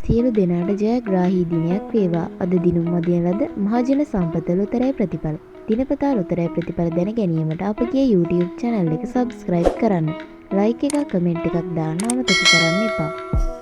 සියලු දෙනාට ජයග්‍රාහී දිනයක් වේවා. අද දිනුම් මදින ලද මහජන සම්පත ලොතරැයි ප්‍රතිඵල. දිනපතා ලොතරැයි ප්‍රතිඵල දැන ගැනීමට අපගේ YouTube channel එක subscribe කරන්න. like එකක් කමෙන්ට් එකක් දාන්න අමතක කරන්න එපා.